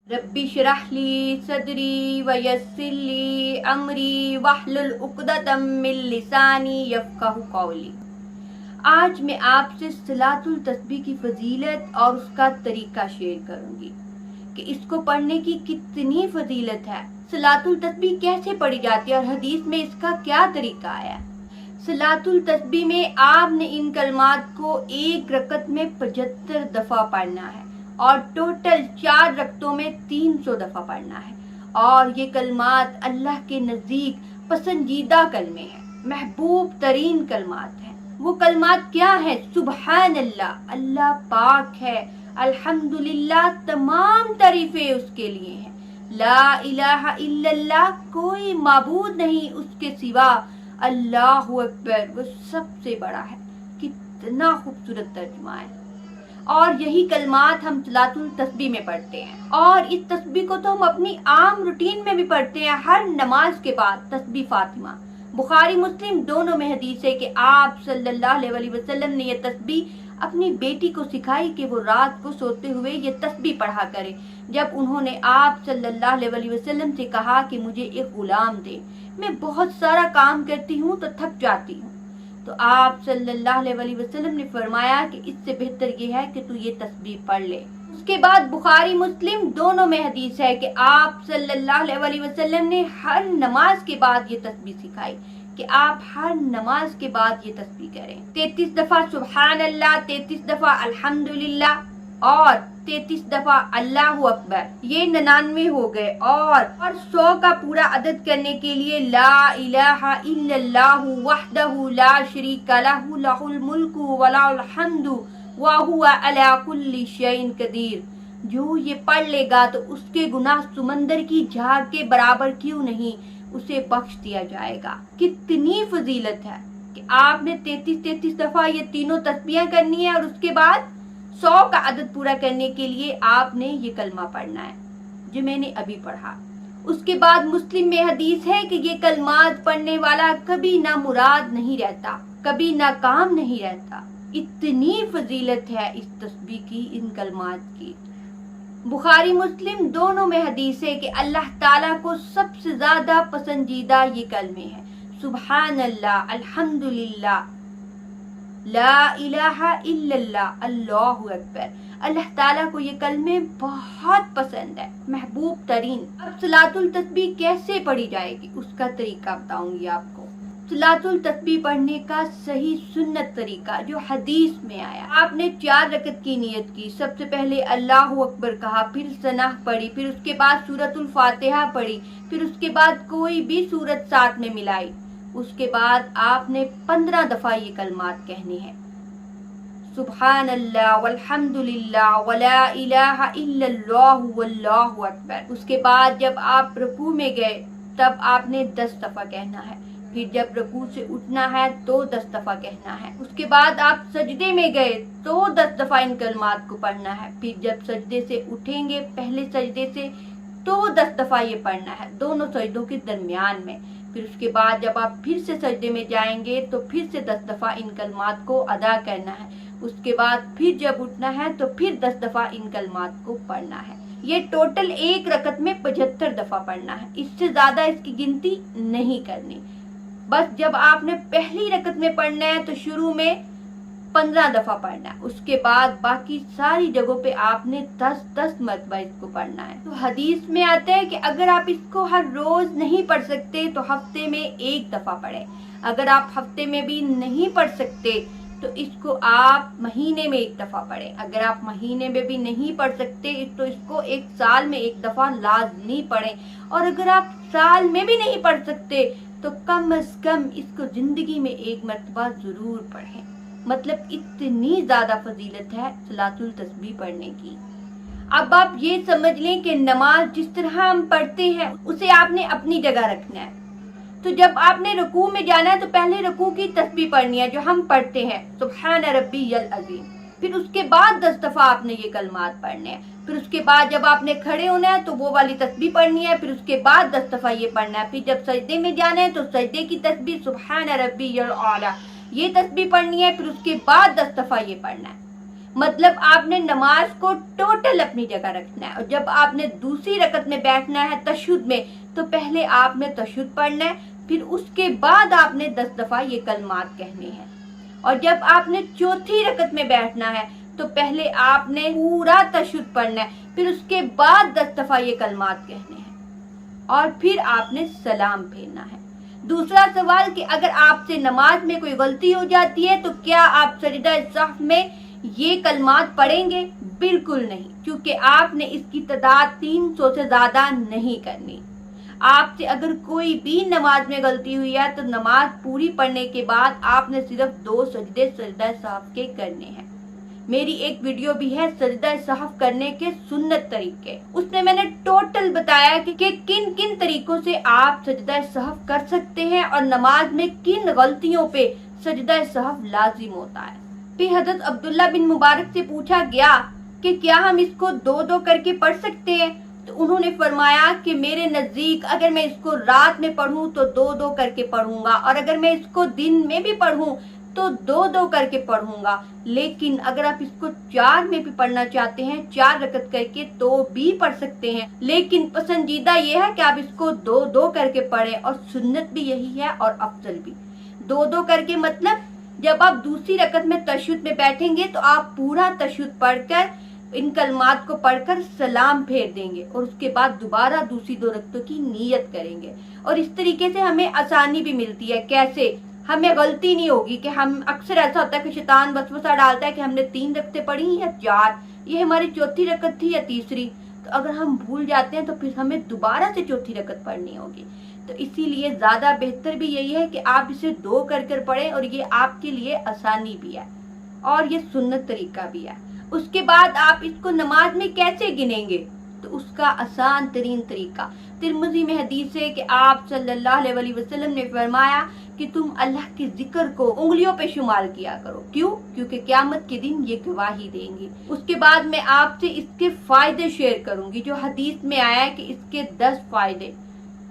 Rabbi श्रह ली सदरी वयस्सिर ली अमरी वहलुल उक़दतम मिन लिसानी यफ़क़हू क़ौली। आज मैं आपसे सलातुल तस्बीह की फजीलत और उसका तरीका शेयर करूंगी कि इसको पढ़ने की कितनी फजीलत है, सलातुल तस्बीह कैसे पढ़ी जाती है और हदीस में इसका क्या तरीका आया। सलातुल तस्बीह में आपने इन कलमात को एक रकत में 75 दफ़ा पढ़ना है और टोटल 4 रकतों में 300 दफ़ा पढ़ना है। और ये कलमात अल्लाह के नज़दीक पसंदीदा कलमे हैं, महबूब तरीन कलमात हैं। वो कलमात क्या है? सुबहान अल्लाह, अल्लाह पाक है, अल्हम्दुलिल्लाह, तमाम तारीफें उसके लिए हैं, ला इलाहा इल्लल्लाह, कोई माबूद नहीं उसके सिवा, अल्लाहु अकबर, वो सबसे बड़ा है। कितना खूबसूरत तर्जुमा है। और यही कलमात हम सलातुल तस्बीह में पढ़ते हैं और इस तस्बीह को तो हम अपनी आम रूटीन में भी पढ़ते हैं। हर नमाज के बाद तस्बीह फातिमा, बुखारी मुस्लिम दोनों में हदीस है कि आप सल्लल्लाहु अलैहि वसल्लम ने यह तस्बीह अपनी बेटी को सिखाई कि वो रात को सोते हुए ये तस्बीह पढ़ा करे। जब उन्होंने आप सल्लल्लाहु अलैहि वसल्लम से कहा कि मुझे एक गुलाम दे, मैं बहुत सारा काम करती हूँ तो थक जाती हूँ, तो आप सल्लल्लाहु अलैहि वसल्लम ने फरमाया कि इससे बेहतर ये है कि तू ये तस्बीह पढ़ ले। उसके बाद बुखारी मुस्लिम दोनों में हदीस है कि आप सल्लल्लाहु अलैहि वसल्लम ने हर नमाज के बाद ये तस्बीह सिखाई कि आप हर नमाज के बाद ये तस्बीह करें। 33 दफा सुभान अल्लाह, 33 दफा अल्हम्दुलिल्लाह और 33 दफा अल्लाहु अकबर, ये 99 हो गए। और 100 का पूरा अदद करने के लिए ला इलाहा इल्लल्लाहु वहदहु ला शरीका लहु लहुल मुल्कु व लहुल हम्दु व हुवा अला कुल्ली शैइन कदीर। जो ये पढ़ लेगा तो उसके गुनाह समंदर की झाग के बराबर क्यों नहीं, उसे बख्श दिया जाएगा। कितनी फजीलत है कि आपने 33 दफा ये तीनों तस्बीहें करनी है और उसके बाद 100 का अदद पूरा करने के लिए आपने ये कलमा पढ़ना है जो मैंने अभी पढ़ा। उसके बाद मुस्लिम में हदीस है कि ये कलमात पढ़ने वाला कभी ना मुराद नहीं रहता, कभी ना काम नहीं रहता। इतनी फजीलत है इस तस्बीह की, इन कलमात की। बुखारी मुस्लिम दोनों में हदीस है कि अल्लाह ताला को सबसे ज्यादा पसंदीदा ये कलमे हैं, सुभान अल्लाह, अल्हम्दुलिल्लाह, ला इलाहा इल्लल्लाह, अल्लाहु अकबर। अल्लाह ताला को ये कलमे बहुत पसंद है, महबूब तरीन। अब सलातुल तस्बीह कैसे पढ़ी जाएगी उसका तरीका बताऊंगी आपको। सलातुल तस्बीह पढ़ने का सही सुन्नत तरीका जो हदीस में आया, आपने 4 रकत की नियत की। सबसे पहले अल्लाहु अकबर कहा, फिर सनाह पढ़ी, फिर उसके बाद सूरतुल फातिहा पढ़ी, फिर उसके बाद कोई भी सूरत साथ में मिलाई। उसके बाद आपने 15 दफा ये कलमात कहने हैं, सुभान अल्लाह वल्हम्दुलिल्लाह वला इलाहा इल्लल्लाहु वल्लाहु अकबर। उसके बाद जब आप रुकू में गए तब आपने 10 दफा कहना है, फिर जब रुकू से उठना है तो 10 दफा कहना है। उसके बाद आप सजदे में गए तो 10 दफा इन कलमात को पढ़ना है, फिर जब सजदे से उठेंगे पहले सजदे से तो 10 दफा ये पढ़ना है, दोनों सजदों के दरमियान में। फिर उसके बाद जब आप फिर से सजदे में जाएंगे तो फिर से 10 दफा इन कलमात को अदा करना है। उसके बाद फिर जब उठना है तो फिर 10 दफा इन कलमात को पढ़ना है। ये टोटल एक रकत में 75 दफा पढ़ना है, इससे ज्यादा इसकी गिनती नहीं करनी। बस जब आपने पहली रकत में पढ़ना है तो शुरू में 15 दफा पढ़ना है, उसके बाद बाकी सारी जगहों पे आपने 10-10 मरतबा इसको पढ़ना है। तो हदीस में आता है कि अगर आप इसको हर रोज नहीं पढ़ सकते तो हफ्ते में 1 दफा पढ़ें। अगर आप हफ्ते में भी नहीं पढ़ सकते तो इसको आप महीने में 1 दफा पढ़ें। अगर आप महीने में भी नहीं पढ़ सकते तो इसको 1 साल में 1 दफा लाजमी पढ़ें। और अगर आप साल में भी नहीं पढ़ सकते तो कम से कम इसको जिंदगी में 1 मरतबा जरूर पढ़ें। मतलब इतनी ज्यादा फजीलत है सलातुल तस्बीह पढ़ने की। अब आप ये समझ लें कि नमाज जिस तरह हम पढ़ते हैं उसे आपने अपनी जगह रखना है। तो जब आपने रुकू में जाना है तो पहले रुकू की तस्बीह पढ़नी है जो हम पढ़ते हैं, सुभान रब्बियल अज़ीम। फिर उसके बाद 10 दफा आपने ये कलमात पढ़ने हैं। फिर उसके बाद जब आपने खड़े होना है तो वो वाली तस्बीह पढ़नी है, फिर उसके बाद 10 दफा ये पढ़ना है। फिर जब सजदे में जाना है तो सजदे की तस्बीह सुभान रब्बियल आला ये तस्बीह पढ़नी है, फिर उसके बाद 10 दफा ये पढ़ना है। मतलब आपने नमाज को टोटल अपनी जगह रखना है। और जब आपने दूसरी रकत में बैठना है तशहुद में, तो पहले आपने तशहुद पढ़ना है, फिर उसके बाद आपने 10 दफा ये कलमात कहने हैं। और जब आपने चौथी रकत में बैठना है तो पहले आपने पूरा तशहुद पढ़ना है, फिर उसके बाद 10 दफा ये कलमात कहने हैं और फिर आपने सलाम फेरना है। दूसरा सवाल कि अगर आपसे नमाज में कोई गलती हो जाती है तो क्या आप सजदा सहव में ये कलमात पढ़ेंगे? बिल्कुल नहीं, क्योंकि आपने इसकी तादाद 300 से ज्यादा नहीं करनी। आपसे अगर कोई भी नमाज में गलती हुई है तो नमाज पूरी पढ़ने के बाद आपने सिर्फ 2 सजदे सजदा सहव के करने हैं। मेरी एक वीडियो भी है सजदा सहव करने के सुन्नत तरीके, उसमें मैंने टोटल बताया कि किन किन तरीकों से आप सजदा सहव कर सकते हैं और नमाज में किन गलतियों पे सजदा सहव लाजिम होता है। फिर हजरत अब्दुल्ला बिन मुबारक से पूछा गया कि क्या हम इसको 2-2 करके पढ़ सकते हैं? तो उन्होंने फरमाया कि मेरे नजदीक अगर मैं इसको रात में पढ़ूं तो 2-2 करके पढ़ूंगा, और अगर मैं इसको दिन में भी पढ़ूं तो 2-2 करके पढ़ूंगा। लेकिन अगर आप इसको 4 में भी पढ़ना चाहते हैं, 4 रकत करके, तो भी पढ़ सकते हैं। लेकिन पसंदीदा ये है कि आप इसको 2-2 करके पढ़ें, और सुन्नत भी यही है और अफजल भी 2-2 करके। मतलब जब आप दूसरी रकत में तशहुद में बैठेंगे तो आप पूरा तशहुद पढ़कर इन कलमात को पढ़कर सलाम फेर देंगे और उसके बाद दोबारा दूसरी 2 रकतों की नीयत करेंगे। और इस तरीके से हमें आसानी भी मिलती है। कैसे? हमें गलती नहीं होगी कि हम अक्सर ऐसा होता है कि शैतान वसवसा डालता है कि हमने 3 रकतें पढ़ी या 4, ये हमारी चौथी रकत थी या तीसरी। तो अगर हम भूल जाते हैं तो फिर हमें दोबारा से चौथी रकत पढ़नी होगी। तो इसीलिए ज्यादा बेहतर भी यही है कि आप इसे 2 कर पढ़ें, और ये आपके लिए आसानी भी है और ये सुन्नत तरीका भी है। उसके बाद आप इसको नमाज में कैसे गिनेंगे? तो उसका आसान तरीन तरीका तिरमिज़ी में हदीस है कि आप सल्लल्लाहु अलैहि वसल्लम ने फरमाया कि तुम अल्लाह के जिक्र को उंगलियों पे शुमार किया करो। क्यों? क्योंकि क़यामत के दिन ये गवाही देंगी। उसके बाद मैं आपसे इसके फायदे शेयर करूंगी, जो हदीस में आया है कि इसके 10 फायदे,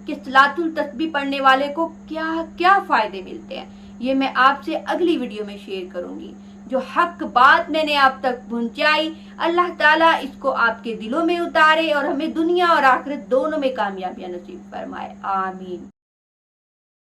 कि सलातुल तस्बीह पढ़ने वाले को क्या क्या फायदे मिलते हैं, ये मैं आपसे अगली वीडियो में शेयर करूंगी। जो हक बात मैंने आप तक पहुंचाई, अल्लाह ताला इसको आपके दिलों में उतारे और हमें दुनिया और आखिरत दोनों में कामयाबियां नसीब फरमाए। आमीन।